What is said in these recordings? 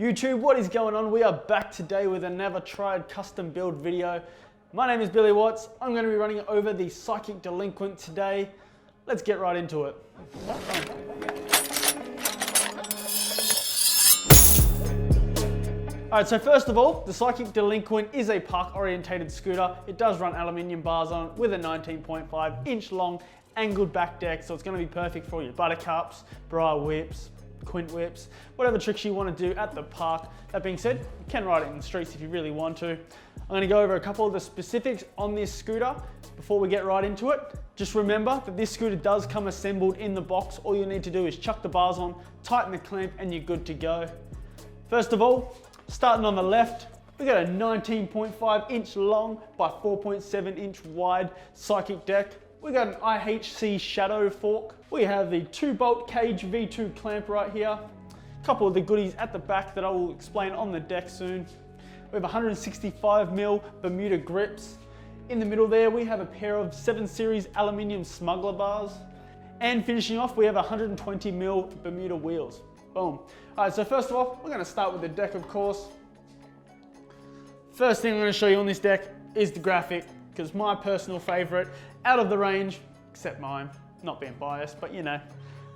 YouTube, what is going on? We are back today with another Triad custom build video. My name is Billy Watts. I'm going to be running over the Psychic Delinquent today. Let's get right into it. Alright, so first of all, the Psychic Delinquent is a park-orientated scooter. It does run aluminium bars on it with a 19.5 inch long angled back deck, so it's going to be perfect for your buttercups, briar whips, quint whips, whatever tricks you want to do at the park. That being said, you can ride it in the streets if you really want to. I'm going to go over a couple of the specifics on this scooter before we get right into it. Just remember that this scooter does come assembled in the box. All you need to do is chuck the bars on, tighten the clamp, and you're good to go. First of all, starting on the left, we got a 19.5 inch long by 4.7 inch wide Psychic deck. We got an IHC shadow fork. We have the 2-bolt cage V2 clamp right here. A couple of the goodies at the back that I will explain on the deck soon. We have 165mm Bermuda grips. In the middle there, we have a pair of 7 series aluminium smuggler bars. And finishing off, we have 120mm Bermuda wheels. Boom. All right, so first of all, we're gonna start with the deck, of course. First thing I'm gonna show you on this deck is the graphic, because my personal favorite, out of the range, except mine, not being biased, but you know,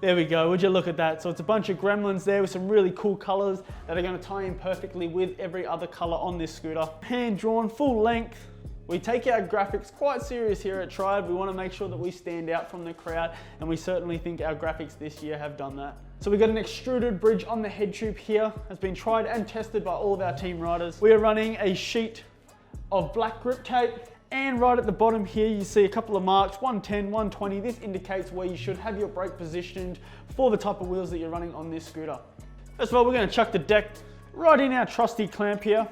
there we go, would you look at that? So it's a bunch of gremlins there with some really cool colors that are gonna tie in perfectly with every other color on this scooter. Hand drawn, full length. We take our graphics quite serious here at Triad. We wanna make sure that we stand out from the crowd, and we certainly think our graphics this year have done that. So we got an extruded bridge on the head tube here. Has been tried and tested by all of our team riders. We are running a sheet of black grip tape. And right at the bottom here, you see a couple of marks, 110, 120. This indicates where you should have your brake positioned for the type of wheels that you're running on this scooter. First of all, we're gonna chuck the deck right in our trusty clamp here.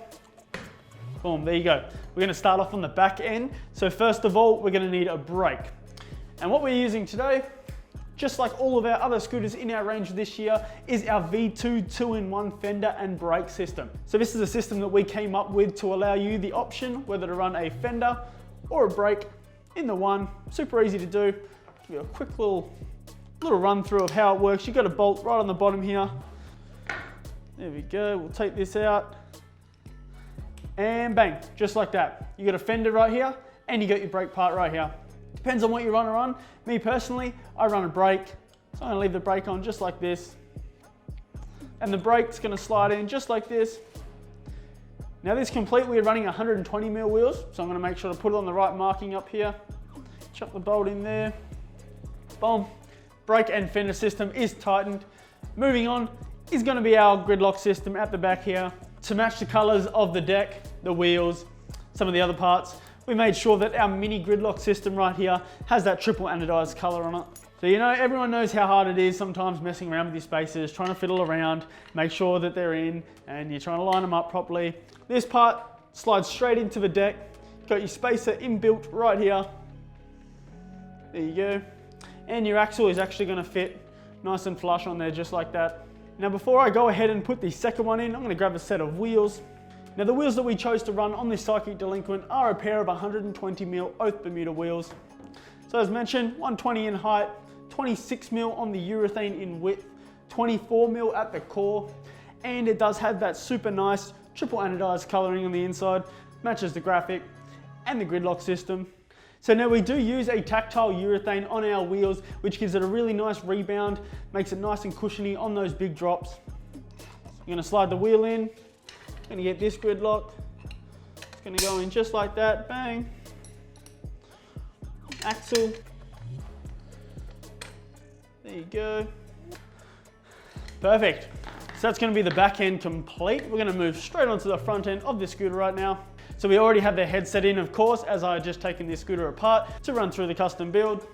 Boom, there you go. We're gonna start off on the back end. So first of all, we're gonna need a brake. And what we're using today, just like all of our other scooters in our range this year, is our V2 2-in-1 fender and brake system. So this is a system that we came up with to allow you the option whether to run a fender or a brake in the one. Super easy to do. Give you a quick little run through of how it works. You've got a bolt right on the bottom here. There we go, we'll take this out. And bang, just like that. You got a fender right here and you got your brake part right here. Depends on what you run or on. Me personally, I run a brake. So I'm gonna leave the brake on just like this. And the brake's gonna slide in just like this. Now this complete, we're running 120mm wheels. So I'm gonna make sure to put it on the right marking up here. Chuck the bolt in there. Boom. Brake and fender system is tightened. Moving on is gonna be our gridlock system at the back here. To match the colors of the deck, the wheels, some of the other parts, we made sure that our mini gridlock system right here has that triple anodized color on it. So you know, everyone knows how hard it is sometimes messing around with your spaces, trying to fiddle around, make sure that they're in, and you're trying to line them up properly. This part slides straight into the deck. Got your spacer inbuilt right here. There you go. And your axle is actually gonna fit nice and flush on there just like that. Now before I go ahead and put the second one in, I'm gonna grab a set of wheels. Now the wheels that we chose to run on this Psychic Delinquent are a pair of 120mm Oath Bermuda wheels. So as mentioned, 120 in height, 26mm on the urethane in width, 24mm at the core, and it does have that super nice triple anodized coloring on the inside, matches the graphic and the gridlock system. So now we do use a tactile urethane on our wheels, which gives it a really nice rebound, makes it nice and cushiony on those big drops. I'm gonna slide the wheel in. Gonna get this gridlock. It's gonna go in just like that, bang. Axle. There you go. Perfect. So that's gonna be the back end complete. We're gonna move straight onto the front end of this scooter right now. So we already have the headset in, of course, as I had just taken this scooter apart to run through the custom build.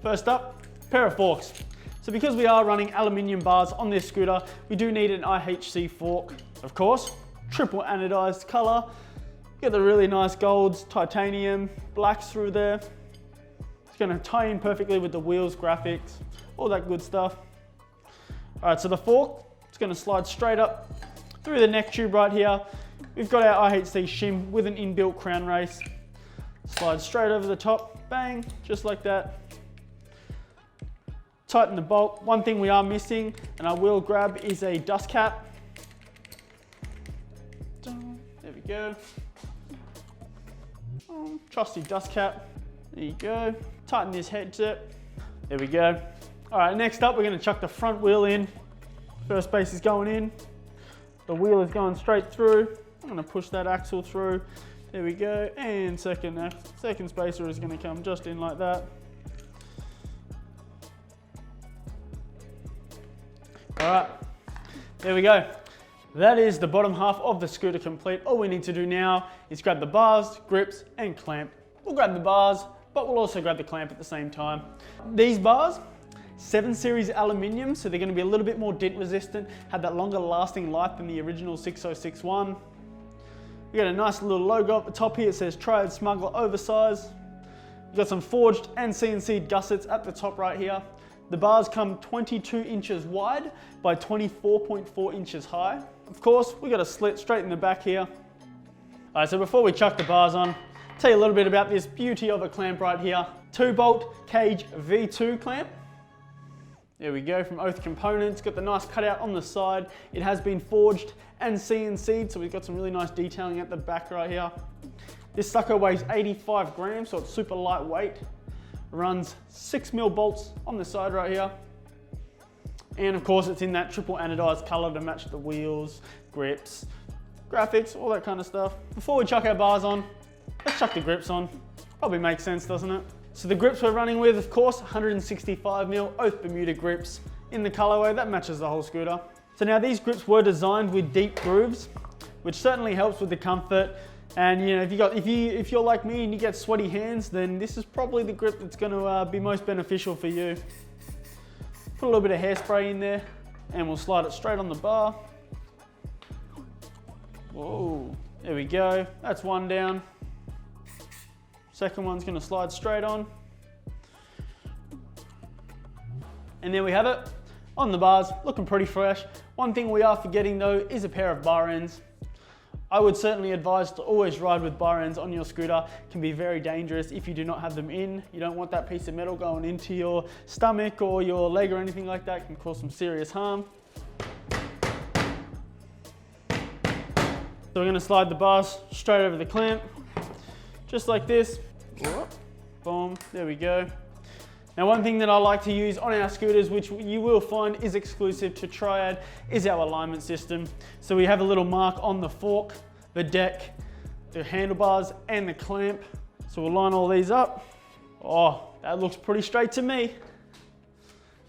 First up, pair of forks. So because we are running aluminium bars on this scooter, we do need an IHC fork. Of course, triple anodized color. Get the really nice golds, titanium, blacks through there. It's gonna tie in perfectly with the wheels, graphics, all that good stuff. All right, so the fork, it's gonna slide straight up through the neck tube right here. We've got our IHC shim with an inbuilt crown race. Slide straight over the top, bang, just like that. tighten the bolt. One thing we are missing, and I will grab, is a dust cap. There we go. Trusty dust cap. There you go. Tighten this head tip. There we go. All right, next up, we're gonna chuck the front wheel in. First base is going in. The wheel is going straight through. I'm gonna push that axle through. There we go. And second spacer is gonna come just in like that. All right, there we go. That is the bottom half of the scooter complete. All we need to do now is grab the bars, grips, and clamp. We'll grab the bars, but we'll also grab the clamp at the same time. These bars, 7 series aluminium, so they're gonna be a little bit more dent resistant, have that longer lasting life than the original 6061. You got a nice little logo up the top here. It says Triad Smuggler Oversize. You got some forged and CNC'd gussets at the top right here. The bars come 22 inches wide by 24.4 inches high. Of course, we got a slit straight in the back here. All right, so before we chuck the bars on, tell you a little bit about this beauty of a clamp right here. 2-bolt cage V2 clamp. There we go, from Oath Components. Got the nice cutout on the side. It has been forged and CNC'd, so we've got some really nice detailing at the back right here. This sucker weighs 85 grams, so it's super lightweight. Runs 6mm bolts on the side right here. And of course, it's in that triple anodized color to match the wheels, grips, graphics, all that kind of stuff. Before we chuck our bars on, let's chuck the grips on. Probably makes sense, doesn't it? So the grips we're running with, of course, 165mm Oath Bermuda grips in the colorway that matches the whole scooter. So now these grips were designed with deep grooves, which certainly helps with the comfort. And you know, if you're like me and you get sweaty hands, then this is probably the grip that's going to be most beneficial for you. Put a little bit of hairspray in there, and we'll slide it straight on the bar. Whoa, there we go. That's one down. Second one's going to slide straight on. And there we have it. On the bars, looking pretty fresh. One thing we are forgetting though is a pair of bar ends. I would certainly advise to always ride with bar ends on your scooter. It can be very dangerous if you do not have them in. You don't want that piece of metal going into your stomach or your leg or anything like that. It can cause some serious harm. So we're going to slide the bars straight over the clamp, just like this. Boom, there we go. Now, one thing that I like to use on our scooters, which you will find is exclusive to Triad, is our alignment system. So we have a little mark on the fork, the deck, the handlebars, and the clamp. So we'll line all these up. Oh, that looks pretty straight to me.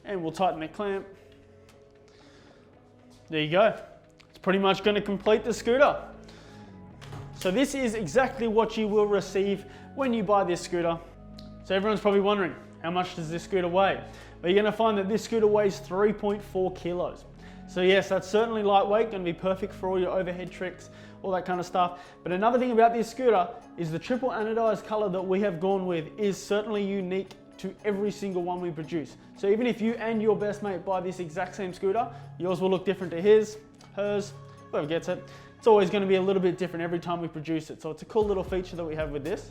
And we'll tighten the clamp. There you go. It's pretty much going to complete the scooter. So this is exactly what you will receive when you buy this scooter. So everyone's probably wondering, how much does this scooter weigh? Well, you're going to find that this scooter weighs 3.4 kilos. So yes, that's certainly lightweight, going to be perfect for all your overhead tricks, all that kind of stuff. But another thing about this scooter is the triple anodized color that we have gone with is certainly unique to every single one we produce. So even if you and your best mate buy this exact same scooter, yours will look different to his, hers, whoever gets it. It's always going to be a little bit different every time we produce it. So it's a cool little feature that we have with this.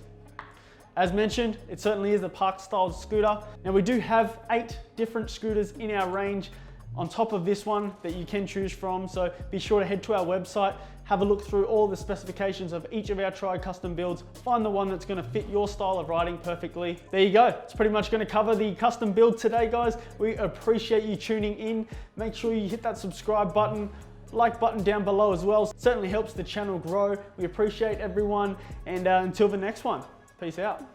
As mentioned, it certainly is a park style scooter. Now we do have 8 different scooters in our range on top of this one that you can choose from. So be sure to head to our website, have a look through all the specifications of each of our Triad custom builds, find the one that's going to fit your style of riding perfectly. There you go. It's pretty much going to cover the custom build today, guys. We appreciate you tuning in. Make sure you hit that subscribe button, like button down below as well. It certainly helps the channel grow. We appreciate everyone, and until the next one. Peace out.